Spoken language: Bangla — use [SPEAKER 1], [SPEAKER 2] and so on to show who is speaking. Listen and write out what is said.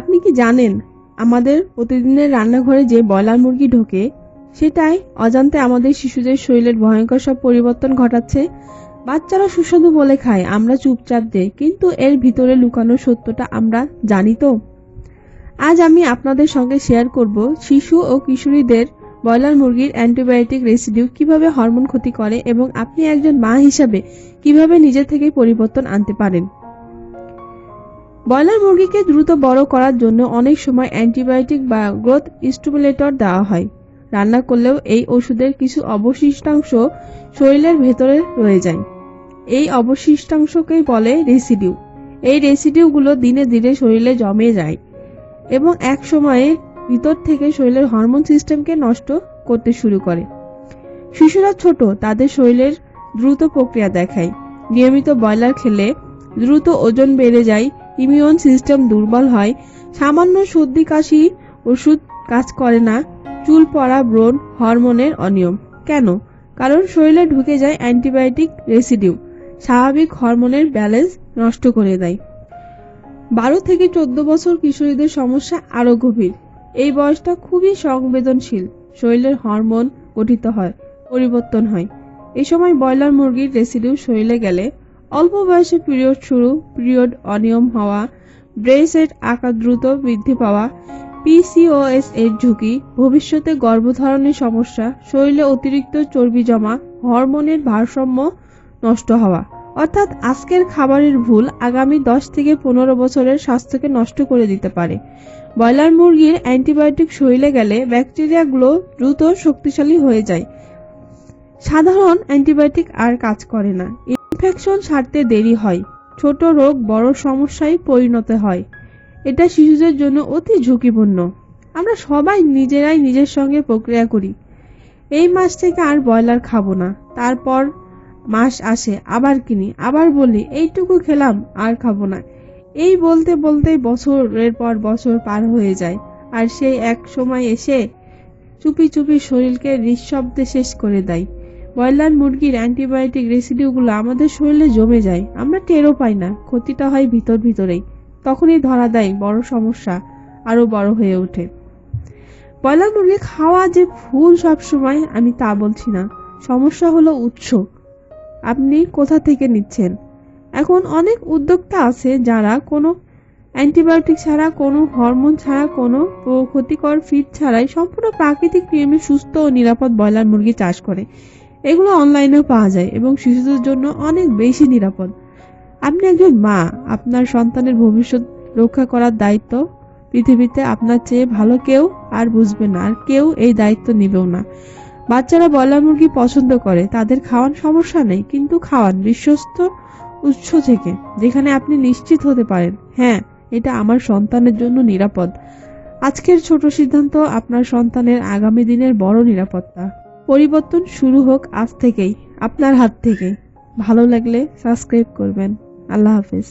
[SPEAKER 1] আপনি কি জানেন আমাদের প্রতিদিনের রান্নাঘরে যে ব্রয়লার মুরগি ঢোকে সেটাই অজান্তে আমাদের শিশুদের শরীরের ভয়ঙ্কর সব পরিবর্তন ঘটাচ্ছে। বাচ্চারা সুস্বাদু বলে খায়, আমরা চুপচাপ দেই, কিন্তু এর ভিতরে লুকানো সত্যটা আমরা জানি তো? আজ আমি আপনাদের সঙ্গে শেয়ার করব শিশু ও কিশোরীদের ব্রয়লার মুরগির অ্যান্টিবায়োটিক রেসিডিউ কিভাবে হরমোন ক্ষতি করে এবং আপনি একজন মা হিসাবে কিভাবে নিজে থেকে পরিবর্তন আনতে পারেন। ব্রয়লার মুরগিকে দ্রুত বড় করার জন্য অনেক সময় অ্যান্টিবায়োটিক বা গ্রোথ স্টিমুলেটর দেওয়া হয়। রান্না করলেও এই ওষুধের কিছু অবশিষ্টাংশ শরীরের ভেতরে রয়ে যায়। এই অবশিষ্টাংশকেই বলে রেসিডিউ। এই রেসিডিউগুলো দিনে ধীরে শরীরে জমে যায় এবং এক সময়ের ভিতর থেকে শরীরের হরমোন সিস্টেমকে নষ্ট করতে শুরু করে। শিশুরা ছোট, তাদের শরীরের দ্রুত প্রক্রিয়া দেখায়। নিয়মিত ব্রয়লার খেলে দ্রুত ওজন বেড়ে যায়, ইমিউন সিস্টেম দুর্বল হয়, সামান্য সর্দি কাশি ওষুধ কাজ করে না, চুল পড়া, ব্রণ, হরমোনের অনিয়ম। কেন? কারণ শরীরে ঢুকে যায় অ্যান্টিবায়োটিক রেসিডিউ, স্বাভাবিক হরমোনের ব্যালেন্স নষ্ট করে দেয়। 12 থেকে 14 বছর কিশোরীদের সমস্যা আরো গভীর। এই বয়সটা খুবই সংবেদনশীল, শরীরের হরমোন গঠিত হয়, পরিবর্তন হয়। এই সময় ব্রয়লার মুরগির রেসিডিউ শরীরে গেলে অল্প বয়সে পিরিয়ড শুরু, পিরিয়ড অনিয়ম হওয়া, ব্রেস্টের আকার দ্রুত বৃদ্ধি পাওয়া, পিসিওএস এর ঝুঁকি, ভবিষ্যতে গর্ভধারণের সমস্যা, শরীরে অতিরিক্ত চর্বি জমা, হরমোনের ভারসাম্য নষ্ট হওয়া। অর্থাৎ আজকের খাবারের ভুল আগামী 10 থেকে 15 বছরের স্বাস্থ্যকে নষ্ট করে দিতে পারে। ব্রয়লার মুরগির অ্যান্টিবায়োটিক শরীরে গেলে ব্যাকটেরিয়াগুলো দ্রুত শক্তিশালী হয়ে যায়। সাধারণ অ্যান্টিবায়োটিক আর কাজ করে না, ইনফেকশন সারতে দেরি হয়, ছোট রোগ বড় সমস্যায় পরিণত হয়। এটা শিশুদের জন্য অতি ঝুঁকিপূর্ণ। আমরা সবাই নিজেরাই নিজের সঙ্গে প্রক্রিয়া করি, এই মাস থেকে আর ব্রয়লার খাবো না। তারপর মাস আসে, আবার কিনি, আবার বলি এইটুকু খেলাম, আর খাবো না। এই বলতে বলতে বছরের পর বছর পার হয়ে যায়, আর সেই এক সময় এসে চুপি চুপি শরীরকে নিঃশব্দে শেষ করে দেয়। ব্রয়লার মুরগির অ্যান্টিবায়োটিক রেসিডিউগুলো আমাদের শরীরে জমে যায়, আমরা টেরও পাই না, ক্ষতিটা হয় ভিতরেই। তখনই ধরা দেয় বড় সমস্যা আরো বড় হয়ে ওঠে। ব্রয়লার মুরগি খাওয়া যে ভুল সবসময়, আমি তা বলছি না। সমস্যা হলো উৎস, আপনি কোথা থেকে নিচ্ছেন। এখন অনেক উদ্যোক্তা আছে যারা কোনো অ্যান্টিবায়োটিক ছাড়া, কোনো হরমোন ছাড়া, কোনো ক্ষতিকর ফিড ছাড়াই সম্পূর্ণ প্রাকৃতিক নিয়মে সুস্থ ও নিরাপদ ব্রয়লার মুরগি চাষ করে। এগুলো অনলাইনেও পাওয়া যায় এবং শিশুদের জন্য অনেক বেশি নিরাপদ। আপনি একজন মা, আপনার সন্তানের ভবিষ্যৎ রক্ষা করার দায়িত্ব পৃথিবীতে আপনার চেয়ে ভালো কেউ আর বুঝবে না, আর কেউ এই দায়িত্ব নিবেও না। বাচ্চারা ব্রয়লার মুরগি পছন্দ করে, তাদের খাওয়ান, সমস্যা নেই, কিন্তু খাওয়ান বিশ্বস্ত উৎস থেকে, যেখানে আপনি নিশ্চিত হতে পারেন হ্যাঁ, এটা আমার সন্তানের জন্য নিরাপদ। আজকের ছোট সিদ্ধান্ত আপনার সন্তানের আগামী দিনের বড় নিরাপত্তা। পরিবর্তন শুরু হোক আজ থেকেই, আপনার হাত থেকে। ভালো লাগলে সাবস্ক্রাইব করবেন। আল্লাহ হাফেজ।